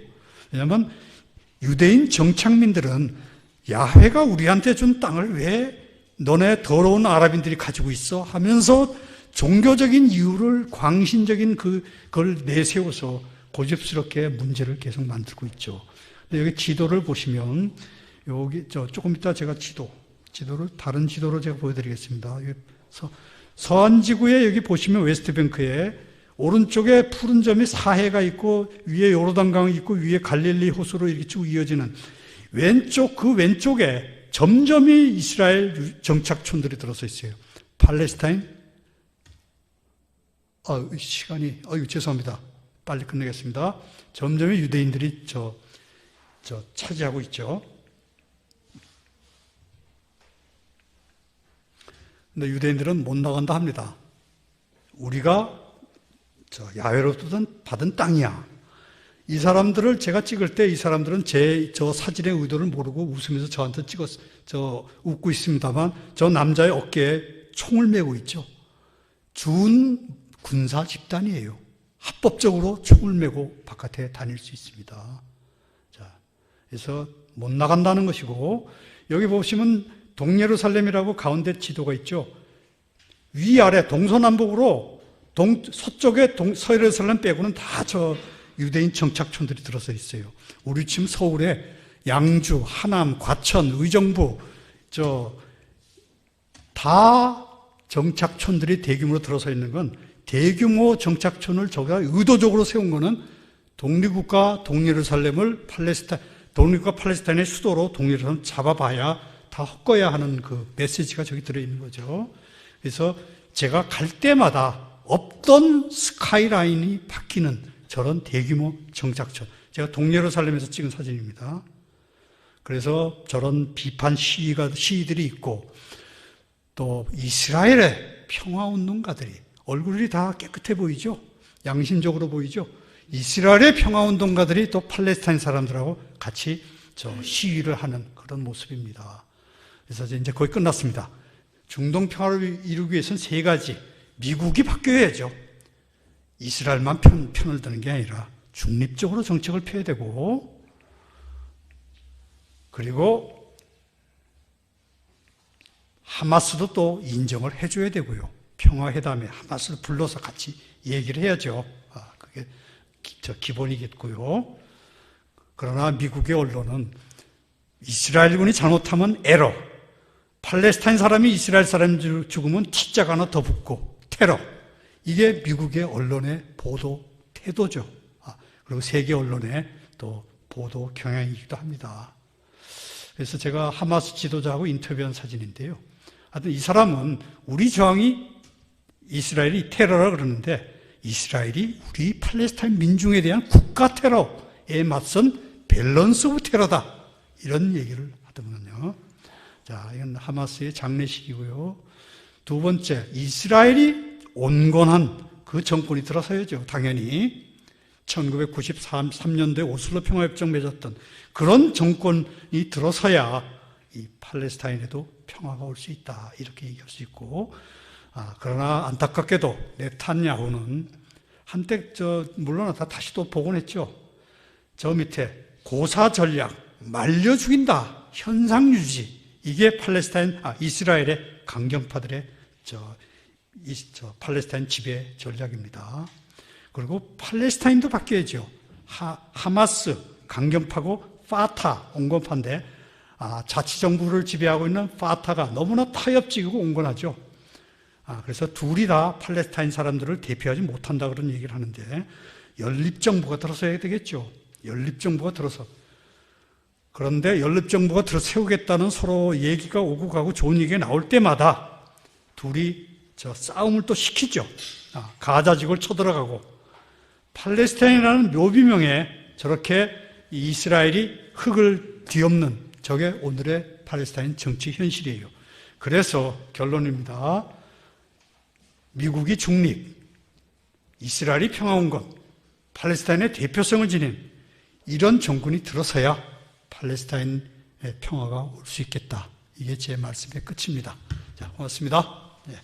Speaker 1: 왜냐하면 유대인 정착민들은 야훼가 우리한테 준 땅을 왜 너네 더러운 아랍인들이 가지고 있어? 하면서 종교적인 이유를 광신적인 그걸 내세워서 고집스럽게 문제를 계속 만들고 있죠. 근데 여기 지도를 보시면 여기 조금 이따 제가 지도를 다른 지도로 제가 보여드리겠습니다. 서안 지구에 여기 보시면 웨스트뱅크에 오른쪽에 푸른 점이 사해가 있고 위에 요르단강이 있고 위에 갈릴리 호수로 이렇게 쭉 이어지는 그 왼쪽에 점점이 이스라엘 정착촌들이 들어서 있어요. 팔레스타인 시간이 죄송합니다. 빨리 끝내겠습니다. 점점이 유대인들이 차지하고 있죠. 근데 유대인들은 못 나간다 합니다. 우리가 야훼로부터 받은 땅이야. 이 사람들을 제가 찍을 때 이 사람들은 저 사진의 의도를 모르고 웃으면서 저한테 웃고 있습니다만 저 남자의 어깨에 총을 메고 있죠. 준 군사 집단이에요. 합법적으로 총을 메고 바깥에 다닐 수 있습니다. 자, 그래서 못 나간다는 것이고, 여기 보시면 동예루살렘이라고 가운데 지도가 있죠. 위아래 동서남북으로 서쪽에 서예루살렘 빼고는 다 저 유대인 정착촌들이 들어서 있어요. 우리 지금 서울에 양주, 하남, 과천, 의정부 다 정착촌들이 대규모로 들어서 있는 건, 대규모 정착촌을 저가 의도적으로 세운 거는 독립국가 동예루살렘을 독립국가 팔레스타인의 수도로 동예루살렘을 잡아봐야 다 헛거야 하는 그 메시지가 저기 들어있는 거죠. 그래서 제가 갈 때마다 없던 스카이라인이 바뀌는 저런 대규모 정착촌, 제가 동예루살렘에서 찍은 사진입니다. 그래서 저런 비판 시위들이 있고, 또 이스라엘의 평화운동가들이 얼굴이 다 깨끗해 보이죠? 양심적으로 보이죠? 이스라엘의 평화운동가들이 또 팔레스타인 사람들하고 같이 시위를 하는 그런 모습입니다. 그래서 이제 거의 끝났습니다. 중동 평화를 이루기 위해서는 세 가지. 미국이 바뀌어야죠. 이스라엘만 편을 드는 게 아니라 중립적으로 정책을 펴야 되고, 그리고 하마스도 또 인정을 해줘야 되고요. 평화회담에 하마스를 불러서 같이 얘기를 해야죠. 그게 기본이겠고요. 그러나 미국의 언론은 이스라엘군이 잘못하면 에러, 팔레스타인 사람이 이스라엘 사람 죽으면 T자가 하나 더 붙고 테러, 이게 미국의 언론의 보도 태도죠. 그리고 세계 언론의 또 보도 경향이기도 합니다. 그래서 제가 하마스 지도자하고 인터뷰한 사진인데요. 하여튼 이 사람은 우리 저항이 이스라엘이 테러라 그러는데, 이스라엘이 우리 팔레스타인 민중에 대한 국가 테러에 맞선 밸런스 오브 테러다, 이런 얘기를 하더군요. 자, 이건 하마스의 장례식이고요. 두 번째, 이스라엘이 온건한 그 정권이 들어서야죠. 당연히 1993년도에 오슬로 평화협정 맺었던 그런 정권이 들어서야 이 팔레스타인에도 평화가 올 수 있다, 이렇게 얘기할 수 있고, 그러나 안타깝게도 네탄야후는 한때 물러나다 다시 또 복원했죠. 저 밑에 고사 전략, 말려 죽인다, 현상 유지, 이게 이스라엘의 강경파들의 팔레스타인 지배 전략입니다. 그리고 팔레스타인도 바뀌어야죠. 하마스, 강경파고 파타, 온건파인데, 자치정부를 지배하고 있는 파타가 너무나 타협적이고 온건하죠. 그래서 둘이 다 팔레스타인 사람들을 대표하지 못한다, 그런 얘기를 하는데, 연립정부가 들어서야 되겠죠. 연립정부가 들어서. 그런데 연립정부가 세우겠다는 서로 얘기가 오고 가고 좋은 얘기가 나올 때마다 둘이 싸움을 또 시키죠. 가자 지구를 쳐들어가고, 팔레스타인이라는 묘비명에 저렇게 이스라엘이 흙을 뒤엎는, 저게 오늘의 팔레스타인 정치 현실이에요. 그래서 결론입니다. 미국이 중립, 이스라엘이 평화운건, 팔레스타인의 대표성을 지닌 이런 정권이 들어서야 팔레스타인의 평화가 올 수 있겠다. 이게 제 말씀의 끝입니다. 자, 고맙습니다. 네.